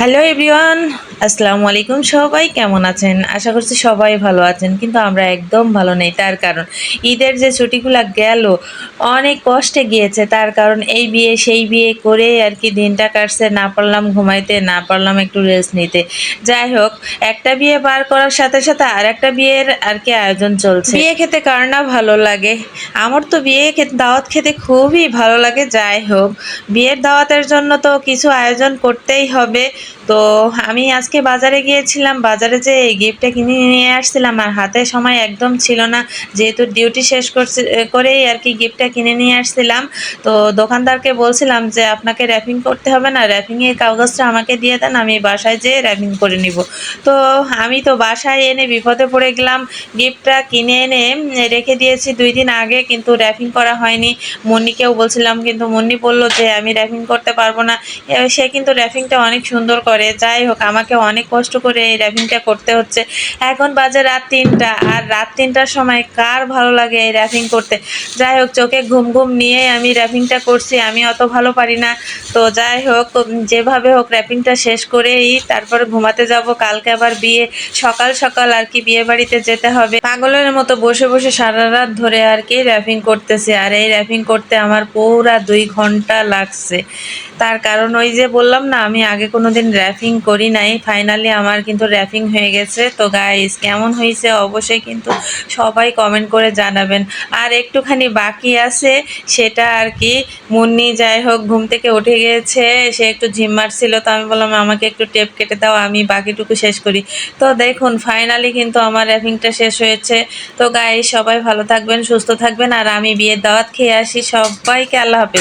Hello everyone, আসসালামু আলাইকুম। সবাই কেমন আছেন? আশা করছি সবাই ভালো আছেন, কিন্তু আমরা একদম ভালো নেই। তার কারণ ঈদের যে ছুটিগুলো গেল অনেক কষ্টে গিয়েছে। তার কারণ এই বিয়ে সেই বিয়ে করে আর কি দিনটা কাটছে। না পারলাম ঘুমাইতে, না পারলাম একটু রেস্ট নিতে। যাই হোক, একটা বিয়ে পার করার সাথে সাথে আর একটা বিয়ের আর কি আয়োজন চলছে। বিয়ে খেতে কার না ভালো লাগে? আমার তো বিয়ে খেতে দাওয়াত খেতে খুবই ভালো লাগে। যাই হোক, বিয়ের দাওয়াতের জন্য তো কিছু আয়োজন করতেই হবে। তো আমি আজকে বাজারে গিয়েছিলাম। বাজারে যে এই গিফটটা কিনে নিয়ে আসছিলাম, আর হাতে সময় একদম ছিল না, যেহেতু ডিউটি শেষ করেই আর কি গিফটটা কিনে নিয়ে আসছিলাম। তো দোকানদারকে বলছিলাম যে আপনাকে র্যাপিং করতে হবে না, র্যাপিংয়ের কাগজটা আমাকে দিয়ে দেন, আমি বাসায় যেয়ে র্যাপিং করে নিব। তো আমি তো বাসায় এনে বিপদে পড়ে গেলাম। গিফটটা কিনে এনে রেখে দিয়েছি 2 দিন আগে, কিন্তু র্যাপিং করা হয়নি। মুন্নিকেও বলছিলাম, কিন্তু মুন্নি বলল যে আমি র্যাপিং করতে পারবো না। সে কিন্তু র্যাপিংটা অনেক সুন্দর করে। যাই হোক, আমাকে অনেক কষ্ট করে এই র্যাপিংটা করতে হচ্ছে। এখন বাজে রাত 3টা, আর রাত 3টার সময় কার ভালো লাগে এই র্যাপিং করতে? যাই হোক, চোখে ঘুম ঘুম নিয়ে আমি র্যাপিংটা করছি। আমি অত ভালো পারি না। তো যাই হোক, যেভাবে হোক র্যাপিংটা শেষ করেই তারপরে ঘুমাতে যাব। কালকে আবার বিয়ে, সকাল সকাল আর কি বিয়ে বাড়িতে যেতে হবে। পাগলের মতো বসে বসে সারা রাত ধরে আর কি র্যাপিং করতেছি, আর এই র্যাপিং করতে আমার পুরা 2 ঘন্টা লাগছে। তার কারণ ওই যে বললাম না, আমি আগে কোনোদিন র্যাপিং করি নাই। ফাইনালি আমার কিন্তু র্যাপিং হয়ে গেছে। তো গাইস, কেমন হয়েছে অবশ্যই কিন্তু সবাই কমেন্ট করে জানাবেন। আর একটুখানি বাকি আছে, সেটা আর কি মুন্নি যাই হোক ঘুম থেকে উঠে গিয়েছে। সে একটু ঝিম মারছিল, তো আমি বললাম আমাকে একটু টেপ কেটে দাও, আমি বাকিটুকু শেষ করি। তো দেখুন, ফাইনালি কিন্তু আমার র্যাপিংটা শেষ হয়েছে। তো গাইস, সবাই ভালো থাকবেন, সুস্থ থাকবেন, আর আমি বিয়ের দাওয়াত খেয়ে আসি। সবাইকে আল্লাহ হাফেজ।